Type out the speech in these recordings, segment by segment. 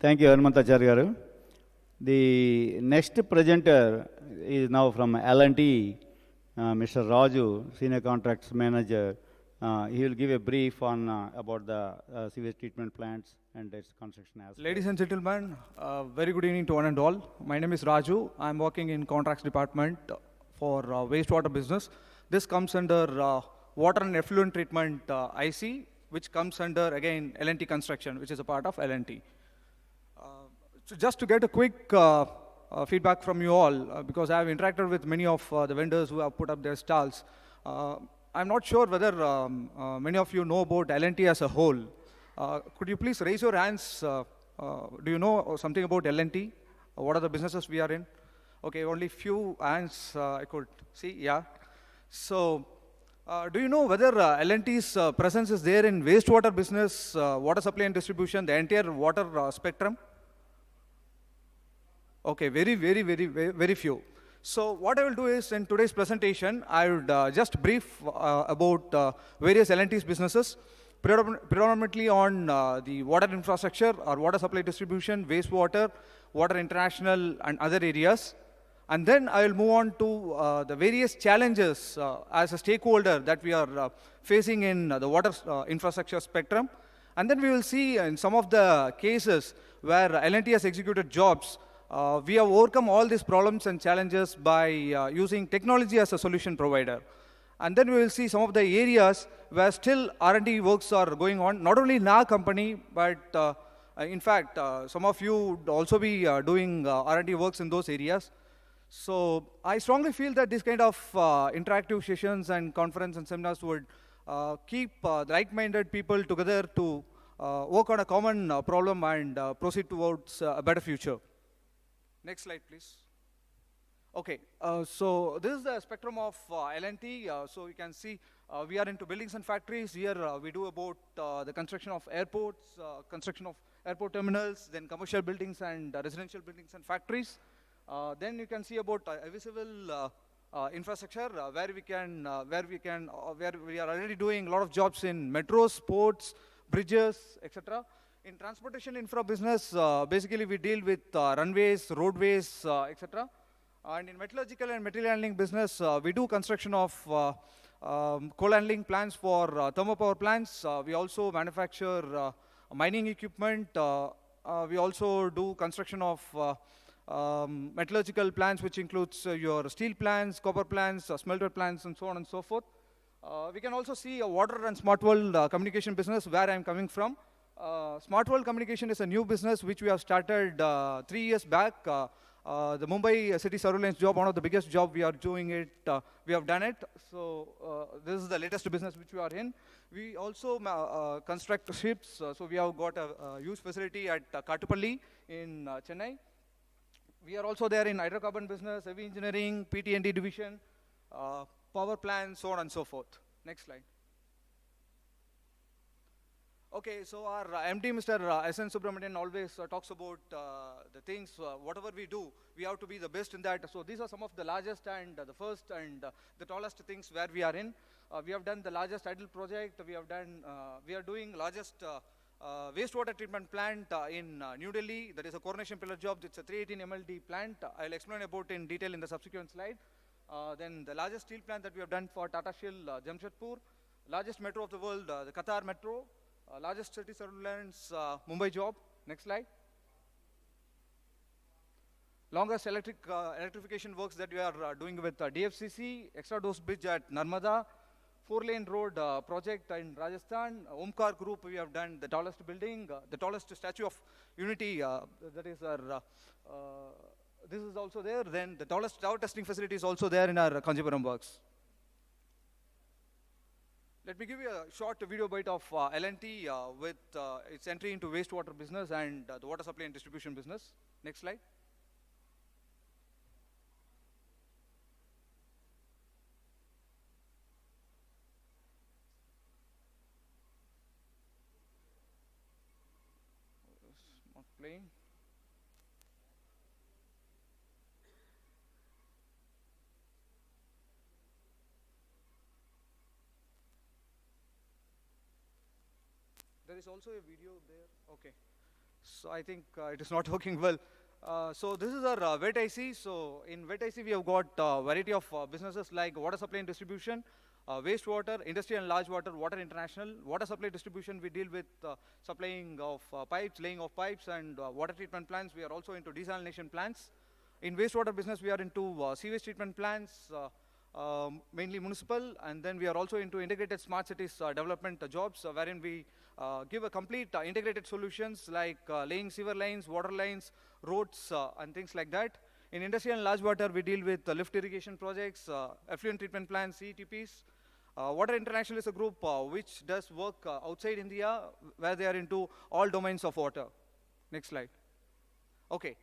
Thank you, Hanumanthacharya garu. The next presenter is now from L&T, Mr. Raju, Senior Contracts Manager. He will give a brief on about the sewage treatment plants and its construction aspects. Ladies and gentlemen, very good evening to one and all. My name is Raju. I'm working in contracts department for wastewater business. This comes under water and effluent treatment IC, which comes under again L&T construction, which is a part of L&T. So just to get a quick feedback from you all, because I have interacted with many of the vendors who have put up their stalls. I'm not sure whether many of you know about L&T as a whole. Could you please raise your hands? Do you know something about L&T? What are the businesses we are in? Okay, only few hands I could see, yeah. So, do you know whether L&T's presence is there in wastewater business, water supply and distribution, the entire water spectrum? Okay, very few. So what I will do is, in today's presentation, I would just brief about various L&T's businesses, predominantly on the water infrastructure or water supply distribution, wastewater, water international, and other areas. And then I will move on to the various challenges as a stakeholder that we are facing in the water infrastructure spectrum. And then we will see in some of the cases where L&T has executed jobs, we have overcome all these problems and challenges by using technology as a solution provider. And then we will see some of the areas where still R&D works are going on, not only in our company, but in fact, some of you would also be doing R&D works in those areas. So I strongly feel that this kind of interactive sessions and conference and seminars would keep like-minded people together to work on a common problem and proceed towards a better future. Next slide, please. Okay, so this is the spectrum of L&T. So you can see we are into buildings and factories. Here we do about the construction of airports, construction of airport terminals, then commercial buildings and residential buildings and factories. Then you can see about civil infrastructure where we are already doing a lot of jobs in metros, ports, bridges, etc. In transportation infra business, basically we deal with runways, roadways, etc. And in metallurgical and material handling business, we do construction of coal handling plants for thermopower plants. We also manufacture mining equipment. We also do construction of metallurgical plants, which includes your steel plants, copper plants, smelter plants, and so on and so forth. We can also see a water and smart world communication business where I'm coming from. Smart World Communication is a new business which we have started 3 years back. The Mumbai city surveillance job, one of the biggest job we are doing it, we have done it. So this is the latest business which we are in. We also construct ships. So we have got a huge facility at Kattupalli in Chennai. We are also there in hydrocarbon business, heavy engineering, PT&D division, power plants, so on and so forth. Next slide. Okay, so our MD, Mr. S.N. Subramanian, always talks about the things, whatever we do, we have to be the best in that. So these are some of the largest and the first and the tallest things where we are in. We have done the largest idle project. We are doing largest wastewater treatment plant in New Delhi. That is a coronation pillar job. It's a 318 MLD plant. I'll explain about in detail in the subsequent slide. Then the largest steel plant that we have done for Tata Steel, Jamshedpur. Largest metro of the world, the Qatar Metro. Largest city surveillance Mumbai job. Next slide. Longest electrification works that we are doing with DFCC, extra dose bridge at Narmada, 4-lane road project in Rajasthan, Omkar Group, we have done the tallest building, the tallest statue of unity, that is our, this is also there. Then the tallest tower testing facility is also there in our Kanjipuram works. Let me give you a short video bite of L&T with its entry into wastewater business and the water supply and distribution business. Next slide. It's not playing. There is also a video there. Okay. So I think it is not working well. So this is our wet IC. So in wet IC, we have got a variety of businesses like water supply and distribution, wastewater, industry and large water, water international. Water supply distribution, we deal with supplying of pipes, laying of pipes, and water treatment plants. We are also into desalination plants. In wastewater business, we are into sewage treatment plants, mainly municipal, and then we are also into integrated smart cities development jobs, wherein we give a complete integrated solutions like laying sewer lines, water lines, roads, and things like that. In industry and large water, we deal with lift irrigation projects, effluent treatment plants, CETPs. Water International is a group which does work outside India, where they are into all domains of water. Next slide. Okay.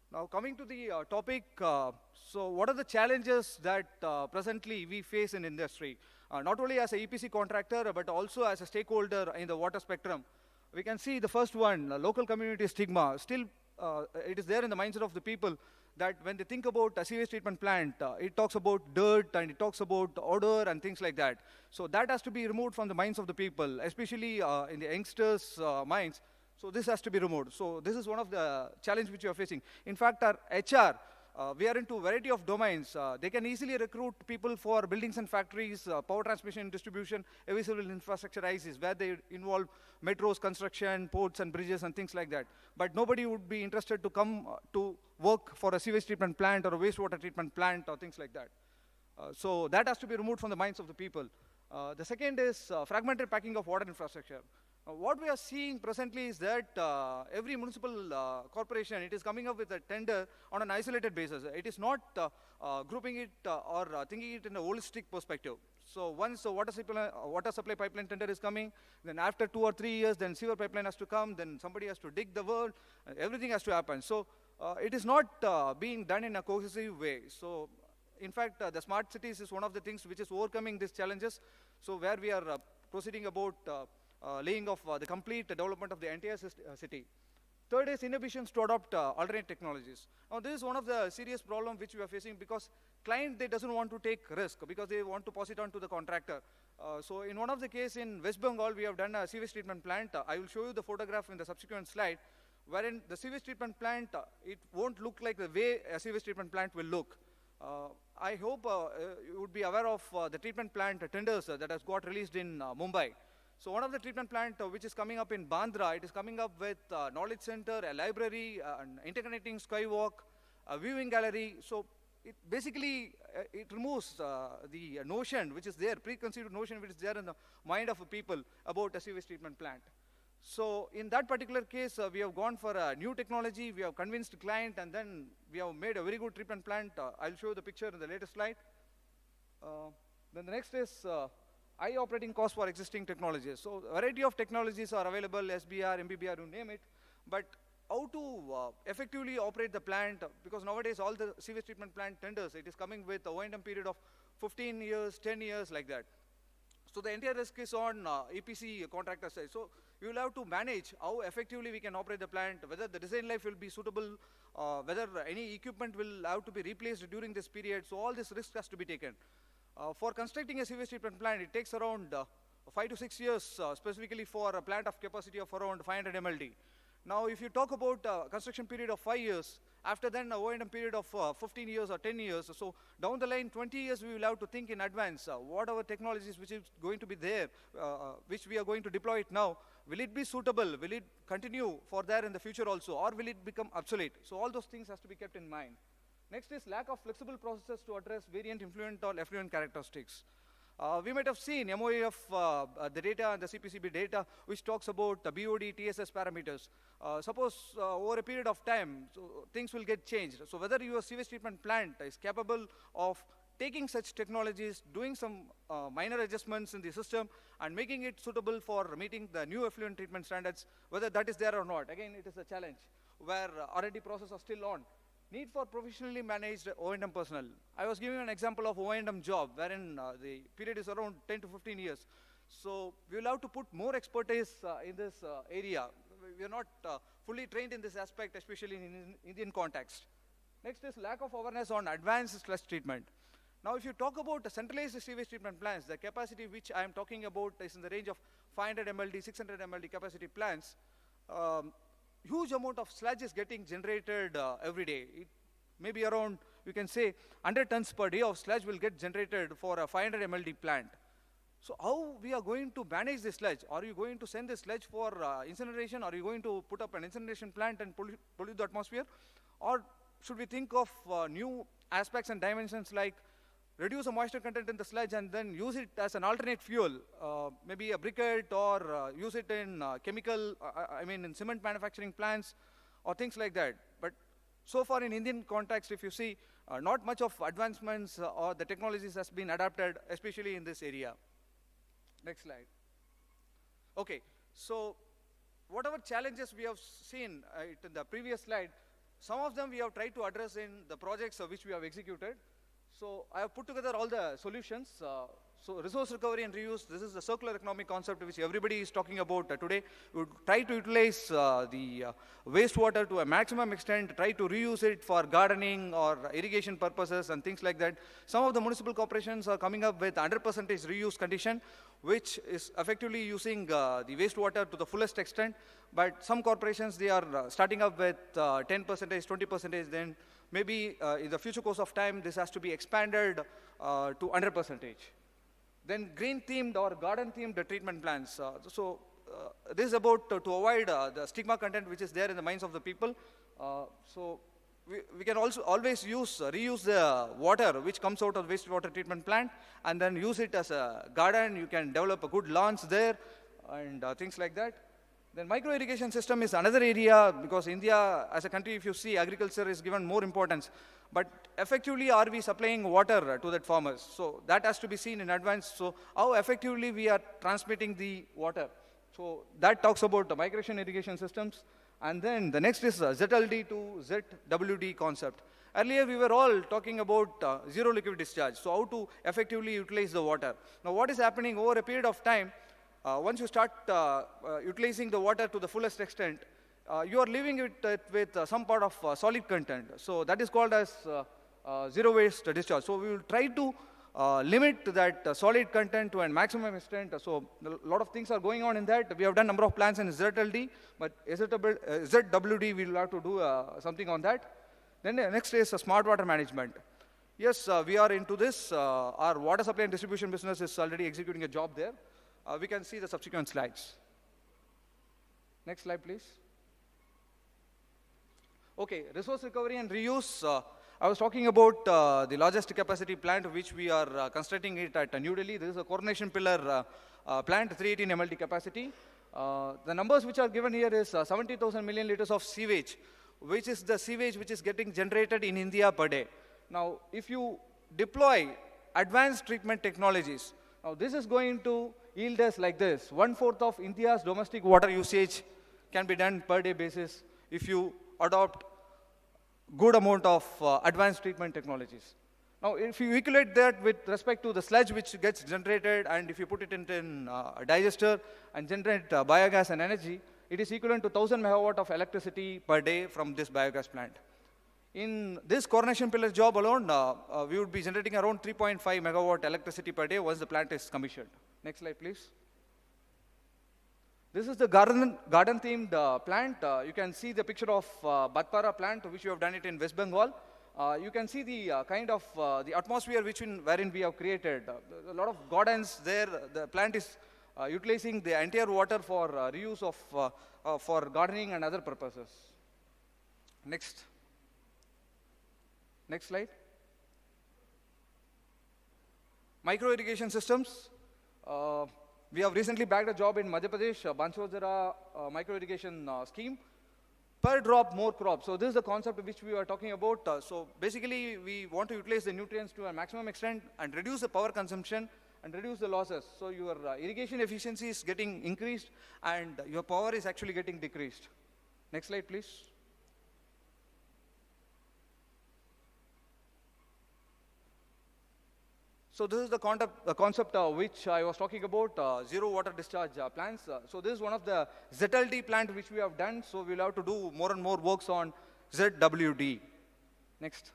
Now coming to the topic, so what are the challenges that presently we face in industry? Not only as a EPC contractor, but also as a stakeholder in the water spectrum. We can see the first one, local community stigma. Still, it is there in the mindset of the people that when they think about a sewage treatment plant, it talks about dirt and it talks about odor and things like that. So that has to be removed from the minds of the people, especially in the youngsters' minds. So this has to be removed. So this is one of the challenge which we are facing. In fact, our HR, we are into a variety of domains. They can easily recruit people for buildings and factories, power transmission and distribution, heavy civil infrastructure ICs, where they involve metros, construction, ports and bridges and things like that. But nobody would be interested to come to work for a sewage treatment plant or a wastewater treatment plant or things like that. So that has to be removed from the minds of the people. The second is fragmented packing of water infrastructure. What we are seeing presently is that every municipal corporation, it is coming up with a tender on an isolated basis. It is not grouping it or thinking it in a holistic perspective. So once the water supply pipeline tender is coming, then after 2 or 3 years, then sewer pipeline has to come, then somebody has to dig the well, everything has to happen. So it is not being done in a cohesive way. So in fact, the smart cities is one of the things which is overcoming these challenges. So where we are proceeding about laying of the complete development of the entire city. Third is inhibitions to adopt alternate technologies. Now this is one of the serious problems which we are facing because client, they doesn't want to take risk because they want to pass it on to the contractor. So in one of the case in West Bengal, we have done a sewage treatment plant. I will show you the photograph in the subsequent slide, wherein the sewage treatment plant, it won't look like the way a sewage treatment plant will look. I hope you would be aware of the treatment plant tenders that has got released in Mumbai. So one of the treatment plant which is coming up in Bandra, it is coming up with a knowledge center, a library, an interconnecting skywalk, a viewing gallery. So it basically, it removes the notion which is there, preconceived notion which is there in the mind of people about a sewage treatment plant. So in that particular case, we have gone for a new technology, we have convinced the client, and then we have made a very good treatment plant. I'll show you the picture in the latest slide. Then the next is high operating cost for existing technologies. So a variety of technologies are available, SBR, MBBR, you name it. But how to effectively operate the plant, because nowadays all the sewage treatment plant tenders, it is coming with a O&M period of 15 years, 10 years, like that. So the entire risk is on EPC contractor side. So we will have to manage how effectively we can operate the plant, whether the design life will be suitable, whether any equipment will have to be replaced during this period. So all this risk has to be taken. For constructing a sewage treatment plant, it takes around 5 to 6 years, specifically for a plant of capacity of around 500 MLD. Now, if you talk about construction period of 5 years, after then a O&M period of 15 years or 10 years, so down the line, 20 years, we will have to think in advance, what are technologies which is going to be there, which we are going to deploy it now, will it be suitable, will it continue for there in the future also, or will it become obsolete? So all those things has to be kept in mind. Next is lack of flexible processes to address variant, influent, or effluent characteristics. We might have seen MOA of the data and the CPCB data, which talks about the BOD, TSS parameters. Suppose over a period of time, so things will get changed. So whether your sewage treatment plant is capable of taking such technologies, doing some minor adjustments in the system, and making it suitable for meeting the new effluent treatment standards, whether that is there or not. Again, it is a challenge where R&D process are still on. Need for professionally managed O&M personnel. I was giving an example of O&M job wherein the period is around 10 to 15 years. So we will have to put more expertise in this area. We are not fully trained in this aspect, especially in Indian context. Next is lack of awareness on advanced sludge treatment. Now if you talk about centralized sewage treatment plants, the capacity which I am talking about is in the range of 500 MLD, 600 MLD capacity plants. huge amount of sludge is getting generated every day. It may be around, you can say, 100 tons per day of sludge will get generated for a 500 MLD plant. So how we are going to manage this sludge? Are you going to send this sludge for incineration? Are you going to put up an incineration plant and pollute the atmosphere? Or should we think of new aspects and dimensions like reduce the moisture content in the sludge and then use it as an alternate fuel, maybe a briquette, or use it in in cement manufacturing plants or things like that. But so far in Indian context, if you see, not much of advancements or the technologies has been adapted, especially in this area. Next slide. Okay, so whatever challenges we have seen in the previous slide, some of them we have tried to address in the projects which we have executed. So I have put together all the solutions. So resource recovery and reuse, this is the circular economy concept which everybody is talking about today. We would try to utilize the wastewater to a maximum extent, try to reuse it for gardening or irrigation purposes and things like that. Some of the municipal corporations are coming up with 100% reuse condition, which is effectively using the wastewater to the fullest extent. But some corporations, they are starting up with 10%, 20%, then maybe in the future course of time, this has to be expanded to 100%. Then green-themed or garden-themed treatment plants. This is about to avoid the stigma content which is there in the minds of the people. So we can also always reuse the water which comes out of the wastewater treatment plant and then use it as a garden. You can develop a good lawns there and things like that. Then micro irrigation system is another area, because India as a country, if you see, agriculture is given more importance. But effectively, are we supplying water to that farmers? So that has to be seen in advance. So how effectively we are transmitting the water? So that talks about the migration irrigation systems. And then the next is ZLD to ZWD concept. Earlier, we were all talking about zero liquid discharge. So how to effectively utilize the water. Now, what is happening over a period of time, once you start utilizing the water to the fullest extent, you are leaving it with some part of solid content. So that is called as zero waste discharge. So we will try to limit that solid content to a maximum extent. So a lot of things are going on in that. We have done number of plans in ZLD, but ZWD, we will have to do something on that. Then the next is smart water management. Yes, we are into this. Our water supply and distribution business is already executing a job there. We can see the subsequent slides. Next slide, please. Okay, resource recovery and reuse. I was talking about the largest capacity plant which we are constructing it at New Delhi. This is a coronation pillar plant, 318 MLD capacity. The numbers which are given here is 70,000 million liters of sewage, which is the sewage which is getting generated in India per day. Now, if you deploy advanced treatment technologies, now this is going to yield us like this. 1/4 of India's domestic water usage can be done per day basis if you adopt good amount of advanced treatment technologies. Now, if you equate that with respect to the sludge which gets generated, and if you put it in a digester and generate biogas and energy, it is equivalent to 1,000 megawatt of electricity per day from this biogas plant. In this coronation pillar job alone, we would be generating around 3.5 megawatt electricity per day once the plant is commissioned. Next slide, please. This is the garden-themed plant. You can see the picture of Batpara plant, which we have done it in West Bengal. You can see the kind of the atmosphere wherein we have created. A lot of gardens there. The plant is utilizing the entire water for reuse of for gardening and other purposes. Next. Next slide. Micro irrigation systems. We have recently bagged a job in Madhya Pradesh, Banswara micro irrigation scheme. Per drop, more crops. So this is the concept which we are talking about. So basically, we want to utilize the nutrients to a maximum extent and reduce the power consumption and reduce the losses. So your irrigation efficiency is getting increased and your power is actually getting decreased. Next slide, please. So this is the concept which I was talking about, zero water discharge plants. So this is one of the ZLD plant which we have done. So we'll have to do more and more works on ZWD. Next.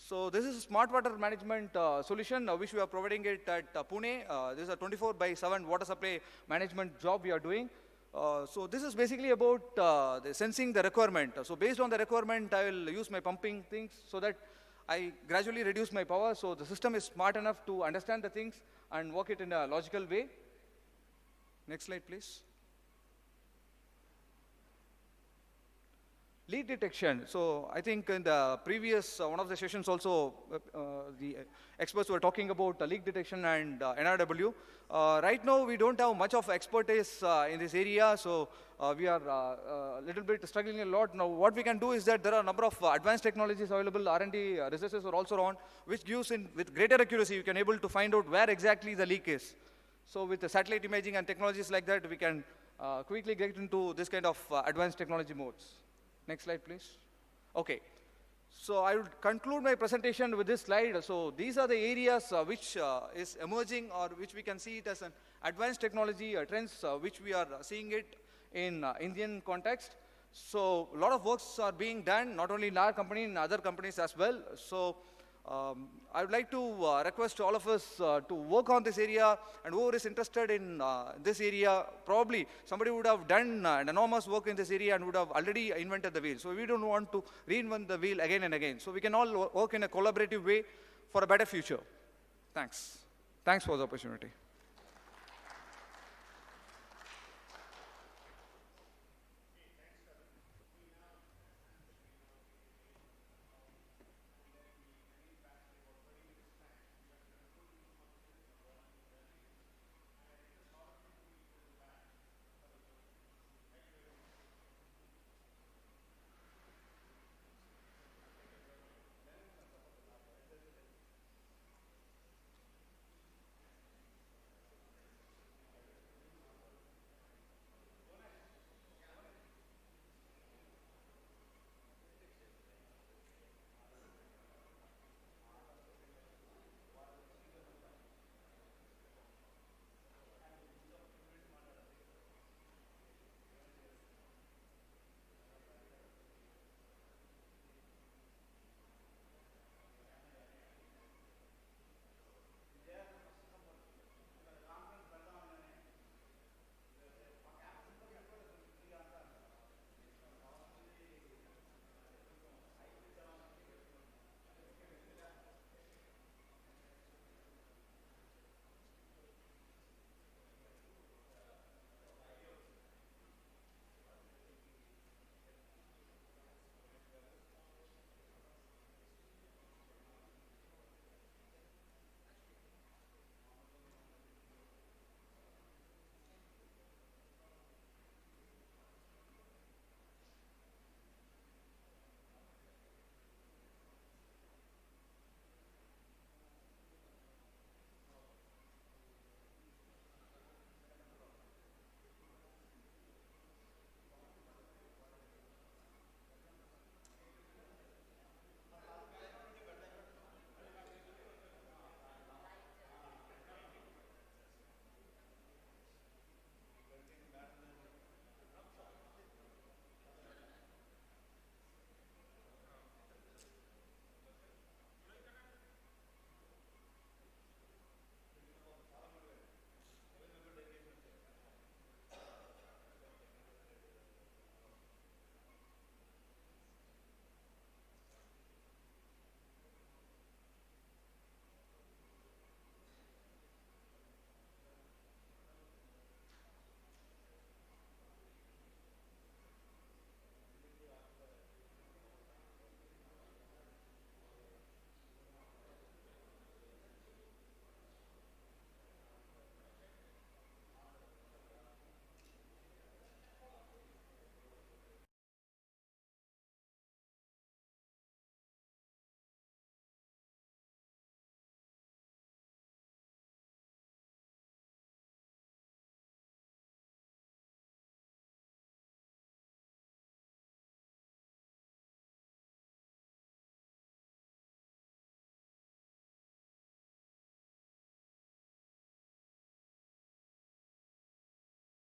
So this is smart water management solution which we are providing it at Pune. This is a 24/7 water supply management job we are doing. So this is basically about the sensing the requirement. So based on the requirement, I will use my pumping things so that I gradually reduce my power. So the system is smart enough to understand the things and work it in a logical way. Next slide, please. Leak detection. So I think in the previous one of the sessions also, the experts were talking about leak detection and NRW. Right now we don't have much of expertise in this area, so we are a little bit struggling a lot. Now what we can do is that there are a number of advanced technologies available, R&D resources are also on, which gives with greater accuracy you can able to find out where exactly the leak is. So with the satellite imaging and technologies like that, we can quickly get into this kind of advanced technology modes. Next slide, please. Okay. So I would conclude my presentation with this slide. So these are the areas which is emerging or which we can see it as an advanced technology trends which we are seeing it in Indian context. So a lot of works are being done, not only in our company, in other companies as well. So I would like to request all of us to work on this area, and whoever is interested in this area, probably somebody would have done an enormous work in this area and would have already invented the wheel. So we don't want to reinvent the wheel again and again. So we can all work in a collaborative way for a better future. Thanks. Thanks for the opportunity.